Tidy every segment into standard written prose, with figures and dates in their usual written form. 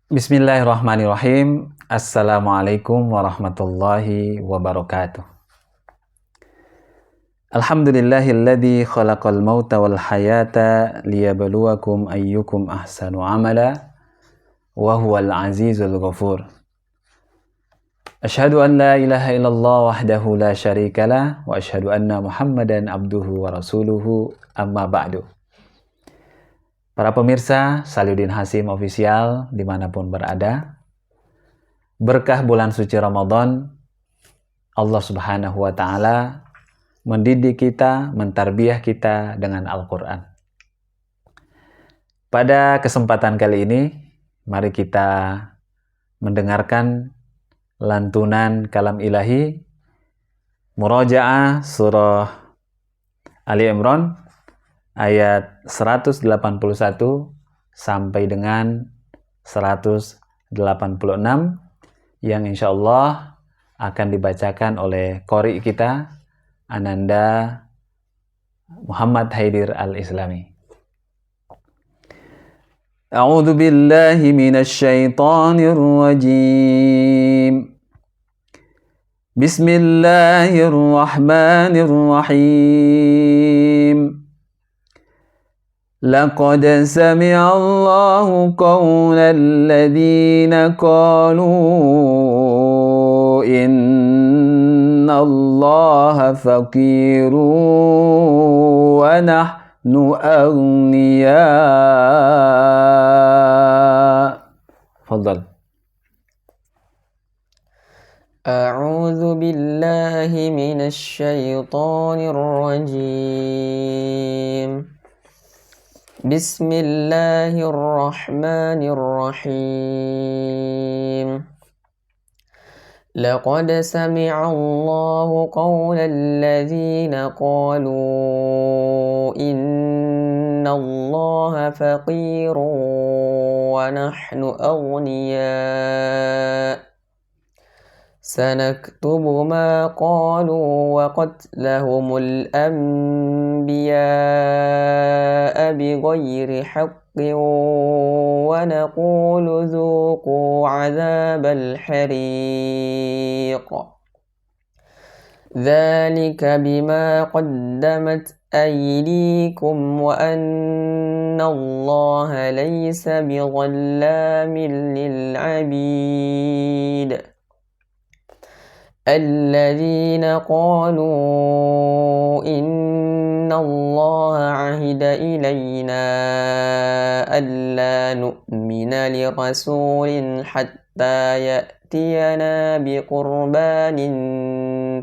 Bismillahirrahmanirrahim. Assalamualaikum warahmatullahi wabarakatuh. Alhamdulillahilladzi khalaqal mauta wal hayata liyabluwakum ayyukum ahsanu amala wa huwal azizul ghafur. Asyhadu an la ilaha illallah wahdahu la syarikalah wa asyhadu anna Muhammadan abduhu wa rasuluhu amma ba'du. Para pemirsa Salyudin Hasim Official dimanapun berada, berkah bulan suci Ramadan, Allah Subhanahu wa Ta'ala mendidik kita, mentarbiah kita dengan Al-Quran. Pada kesempatan kali ini, mari kita mendengarkan lantunan kalam ilahi Murajaah surah Ali Imran ayat 181 sampai dengan 186 yang insya Allah akan dibacakan oleh qori kita Ananda Muhammad Haidir Al-Islami. A'udzu billahi minasy syaithanir rajim. Bismillahirrahmanirrahim. لقد سمع الله قول الذين قالوا إن الله فقير ونحن أغنياء. تفضل. أعوذ بالله من الشيطان الرجيم. بسم الله الرحمن الرحيم. لقد سمع الله قول الذين قالوا إن الله فقير ونحن أغنياء سنكتب ما قالوا وقتلهم الأنبياء بغير حق ونقول ذوقوا عذاب الحريق ذلك بما قدمت أيديكم وأن الله ليس بظلام للعبيد الذين قالوا إن الله عهد إلينا ألا نؤمن لرسول حتى يأتينا بقربان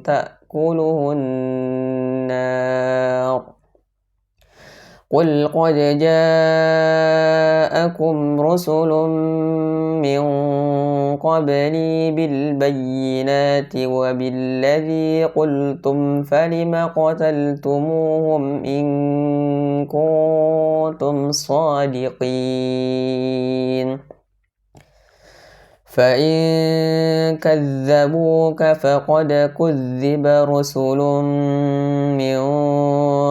تأكله النار قل قد جاءكم رسل من قبلي بالبينات وبالذي قلتم فلم قتلتموهم إن كنتم صادقين فإن كذبوك فقد كذب رسل من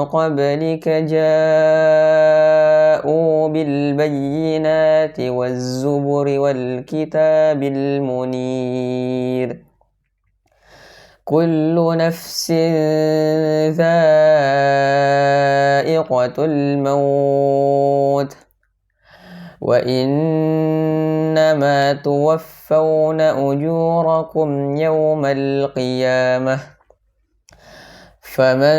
قبلك جاءوا بالبينات والزبر والكتاب المنير كل نفس ذائقة الموت وإنما توفون أجوركم يوم القيامة فمن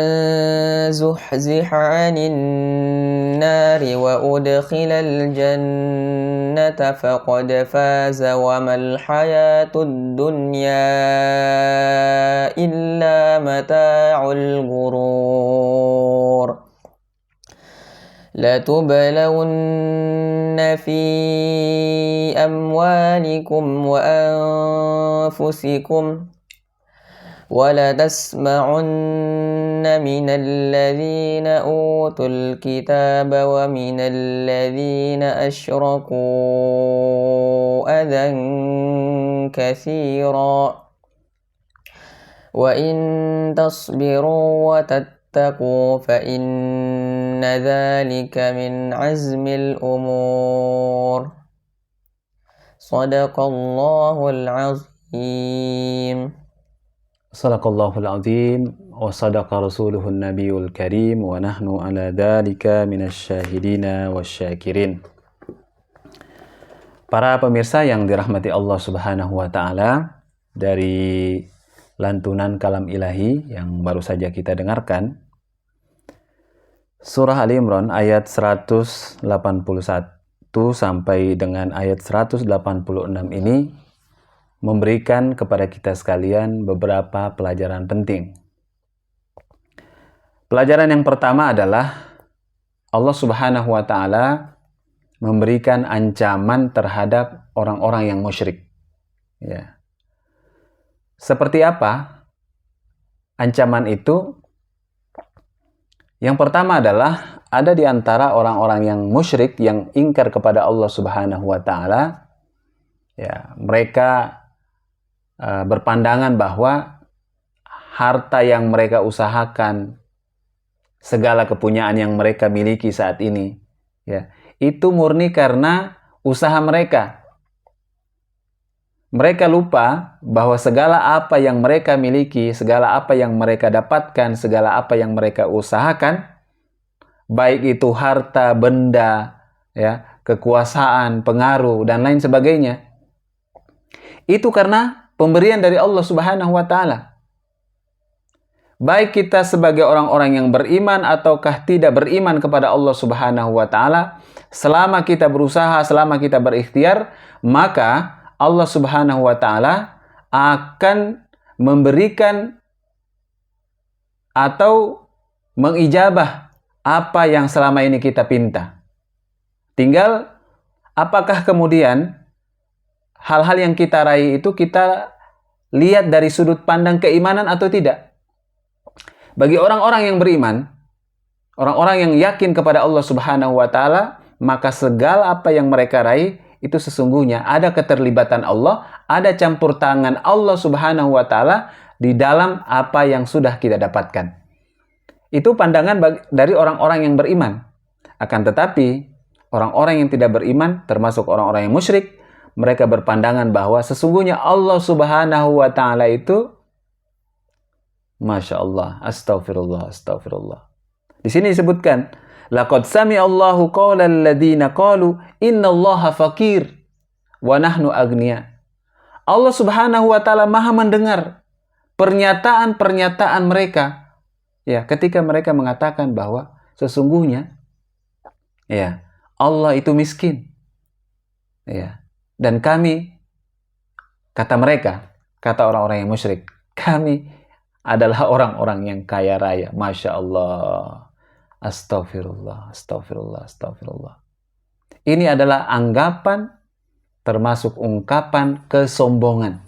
زحزح عن النار وأدخل الجنة فقد فاز وما الحياة الدنيا إلا متاع الغرور لتبلون في أموالكم وأنفسكم ولتسمعن من الذين أوتوا الكتاب ومن الذين أشركوا أذى كثيرا وإن تصبروا وتتقوا فإن ذلك من عزم الأمور Sadaqallahul azim. Sadaqallahul azim wa sadaqa rasuluhun nabiyul karim wa nahnu ala dhalika minasyahidina wasyakirin. Para pemirsa yang dirahmati Allah Subhanahu wa taala, dari lantunan kalam ilahi yang baru saja kita dengarkan, surah Ali Imran ayat 181 sampai dengan ayat 186 ini memberikan kepada kita sekalian beberapa pelajaran penting. Pelajaran yang pertama adalah Allah Subhanahu wa taala memberikan ancaman terhadap orang-orang yang musyrik. Ya. Seperti apa ancaman itu? Yang pertama adalah ada di antara orang-orang yang musyrik yang ingkar kepada Allah Subhanahu wa taala. Ya, mereka berpandangan bahwa harta yang mereka usahakan, segala kepunyaan yang mereka miliki saat ini, ya, itu murni karena usaha mereka. Mereka lupa bahwa segala apa yang mereka miliki, segala apa yang mereka dapatkan, segala apa yang mereka usahakan, baik itu harta, benda, ya, kekuasaan, pengaruh, dan lain sebagainya, itu karena pemberian dari Allah Subhanahu wa taala. Baik kita sebagai orang-orang yang beriman ataukah tidak beriman kepada Allah Subhanahu wa taala, selama kita berusaha, selama kita berikhtiar, maka Allah Subhanahu wa taala akan memberikan atau mengijabah apa yang selama ini kita pinta. Tinggal apakah kemudian hal-hal yang kita raih itu kita lihat dari sudut pandang keimanan atau tidak. Bagi orang-orang yang beriman, orang-orang yang yakin kepada Allah Subhanahu wa taala, maka segala apa yang mereka raih itu sesungguhnya ada keterlibatan Allah, ada campur tangan Allah Subhanahu wa taala di dalam apa yang sudah kita dapatkan. Itu pandangan dari orang-orang yang beriman. Akan tetapi, orang-orang yang tidak beriman, termasuk orang-orang yang musyrik, mereka berpandangan bahwa sesungguhnya Allah Subhanahu wa taala itu, Masya Allah, astagfirullah, astagfirullah. Di sini disebutkan, laqad sami'allahu qaulal ladzina qalu innallaha faqir wa nahnu agniya. Allah Subhanahu wa taala Maha mendengar pernyataan-pernyataan mereka, ya, ketika mereka mengatakan bahwa sesungguhnya, ya, Allah itu miskin. Ya. Dan kami, kata mereka, kata orang-orang yang musyrik, kami adalah orang-orang yang kaya raya. Masya Allah. Astagfirullah, astagfirullah, astagfirullah. Ini adalah anggapan, termasuk ungkapan kesombongan.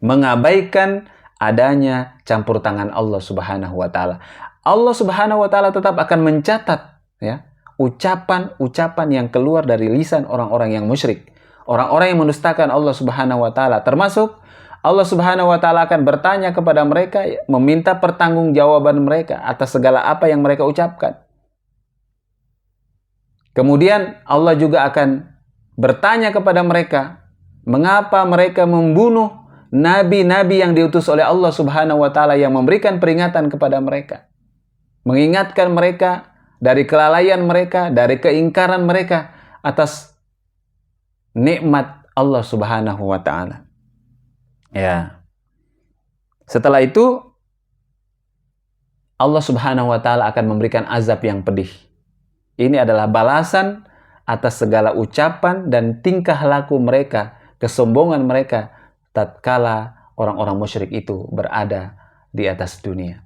Mengabaikan adanya campur tangan Allah Subhanahu wa taala. Allah Subhanahu wa taala tetap akan mencatat, ya, ucapan-ucapan yang keluar dari lisan orang-orang yang musyrik, orang-orang yang mendustakan Allah Subhanahu wa taala, termasuk Allah Subhanahu wa taala akan bertanya kepada mereka, meminta pertanggungjawaban mereka atas segala apa yang mereka ucapkan. Kemudian Allah juga akan bertanya kepada mereka, mengapa mereka membunuh nabi-nabi yang diutus oleh Allah Subhanahu wa taala yang memberikan peringatan kepada mereka, mengingatkan mereka dari kelalaian mereka, dari keingkaran mereka atas nikmat Allah Subhanahu wa taala. Ya. Setelah itu Allah Subhanahu wa taala akan memberikan azab yang pedih. Ini adalah balasan atas segala ucapan dan tingkah laku mereka, kesombongan mereka tatkala orang-orang musyrik itu berada di atas dunia.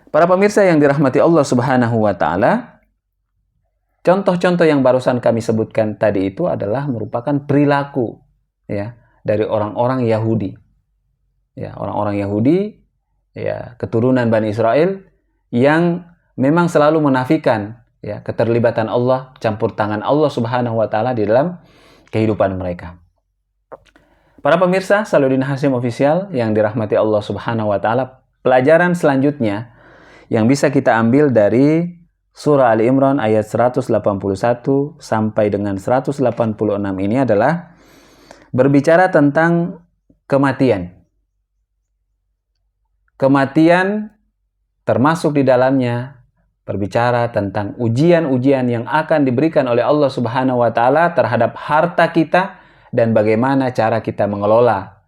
Para pemirsa yang dirahmati Allah Subhanahu wa taala, contoh-contoh yang barusan kami sebutkan tadi itu adalah merupakan perilaku, ya, dari orang-orang Yahudi. Ya, orang-orang Yahudi, ya, keturunan Bani Israel yang memang selalu menafikan, ya, keterlibatan Allah, campur tangan Allah Subhanahu wa taala di dalam kehidupan mereka. Para pemirsa Salahuddin Hasyim Official yang dirahmati Allah Subhanahu wa taala, pelajaran selanjutnya yang bisa kita ambil dari surah Ali Imran ayat 181 sampai dengan 186 ini adalah berbicara tentang kematian. Kematian termasuk di dalamnya berbicara tentang ujian-ujian yang akan diberikan oleh Allah Subhanahu wa taala terhadap harta kita dan bagaimana cara kita mengelola,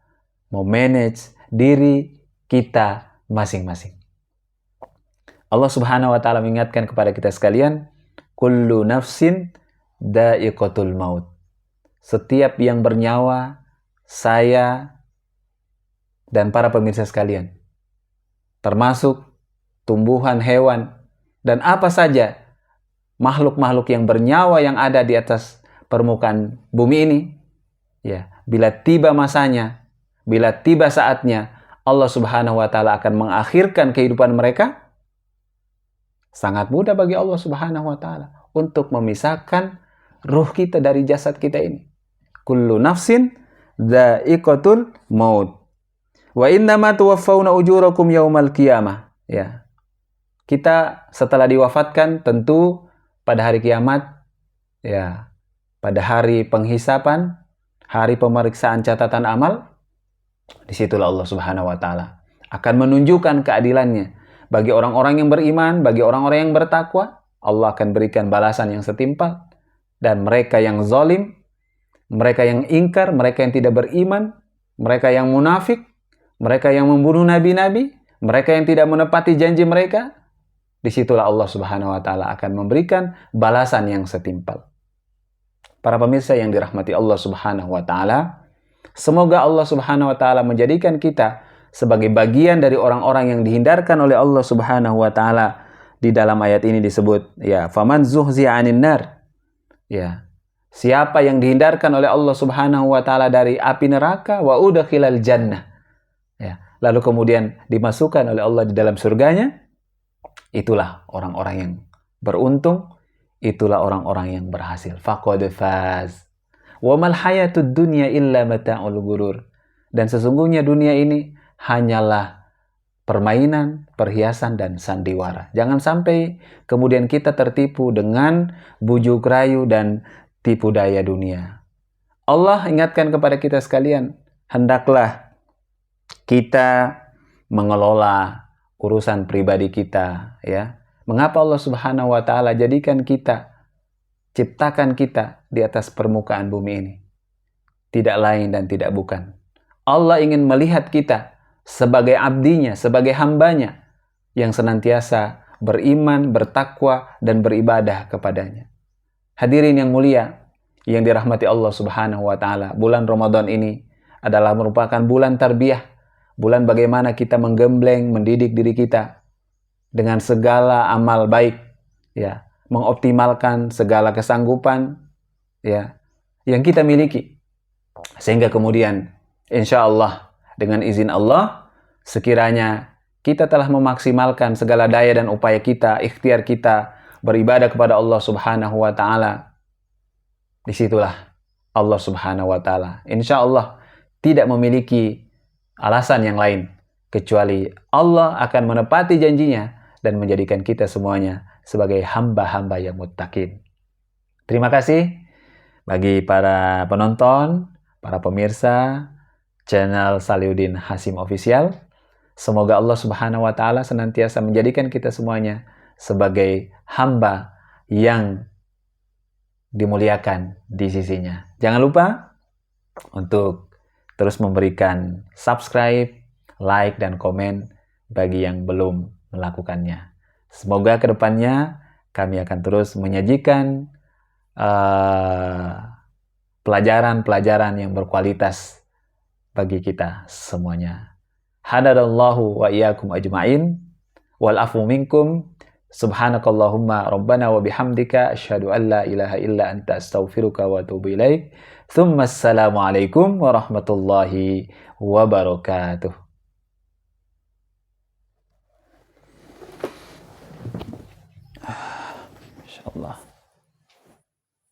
memanage diri kita masing-masing. Allah Subhanahu wa taala mengingatkan kepada kita sekalian, kullu nafsin dha'iqatul maut. Setiap yang bernyawa, saya dan para pemirsa sekalian, termasuk tumbuhan, hewan, dan apa saja makhluk-makhluk yang bernyawa yang ada di atas permukaan bumi ini, ya, bila tiba masanya, bila tiba saatnya, Allah Subhanahu wa taala akan mengakhirkan kehidupan mereka. Sangat mudah bagi Allah Subhanahu wa taala untuk memisahkan ruh kita dari jasad kita ini. Kullu nafsin dha'iqatul maut. Wa innama tuwaffawna ujurakum yaumal qiyamah. Ya. Kita setelah diwafatkan tentu pada hari kiamat, ya, pada hari penghisapan, hari pemeriksaan catatan amal, disitulah Allah Subhanahu wa taala akan menunjukkan keadilannya bagi orang-orang yang beriman, bagi orang-orang yang bertakwa. Allah akan berikan balasan yang setimpal, dan mereka yang zalim, mereka yang ingkar, mereka yang tidak beriman, mereka yang munafik, mereka yang membunuh nabi-nabi, mereka yang tidak menepati janji mereka, disitulah Allah Subhanahu wa taala akan memberikan balasan yang setimpal. Para pemirsa yang dirahmati Allah Subhanahu wa taala, semoga Allah Subhanahu wa taala menjadikan kita sebagai bagian dari orang-orang yang dihindarkan oleh Allah Subhanahu wa taala. Di dalam ayat ini disebut, ya, faman zuhzi'a 'anil nar. Ya. Siapa yang dihindarkan oleh Allah Subhanahu wa taala dari api neraka, wa udkhilal jannah. Ya. Lalu kemudian dimasukkan oleh Allah di dalam surganya, itulah orang-orang yang beruntung, itulah orang-orang yang berhasil. Faqad faz. Wa mal hayatud dunya illa mata'ul ghurur. Dan sesungguhnya dunia ini hanyalah permainan, perhiasan, dan sandiwara. Jangan sampai kemudian kita tertipu dengan bujuk rayu dan tipu daya dunia. Allah ingatkan kepada kita sekalian, hendaklah kita mengelola urusan pribadi kita, ya. Mengapa Allah Subhanahu wa taala jadikan kita, ciptakan kita di atas permukaan bumi ini? Tidak lain dan tidak bukan, Allah ingin melihat kita sebagai abdinya, sebagai hambanya yang senantiasa beriman, bertakwa, dan beribadah kepadanya. Hadirin yang mulia, yang dirahmati Allah Subhanahu wa taala, bulan Ramadan ini adalah merupakan bulan tarbiyah, bulan bagaimana kita menggembleng, mendidik diri kita dengan segala amal baik, ya, mengoptimalkan segala kesanggupan, ya, yang kita miliki, sehingga kemudian insya Allah dengan izin Allah, sekiranya kita telah memaksimalkan segala daya dan upaya kita, ikhtiar kita beribadah kepada Allah Subhanahu wa taala, disitulah Allah Subhanahu wa taala insya Allah tidak memiliki alasan yang lain kecuali Allah akan menepati janjinya dan menjadikan kita semuanya sebagai hamba-hamba yang muttaqin. Terima kasih bagi para penonton, para pemirsa channel Salihuddin Hasim Official. Semoga Allah Subhanahu wa taala senantiasa menjadikan kita semuanya sebagai hamba yang dimuliakan di sisinya. Jangan lupa untuk terus memberikan subscribe, like, dan komen bagi yang belum melakukannya. Semoga kedepannya kami akan terus menyajikan pelajaran-pelajaran yang berkualitas bagi kita semuanya. Hadarallahu wa iyyakum ajma'in wal afu minkum. Subhanakallahumma rabbana wa bihamdika asyhadu an la ilaha illa anta astaghfiruka wa atubu ilaik. Tsumma assalamu alaikum warahmatullahi wabarakatuh. Insyaallah.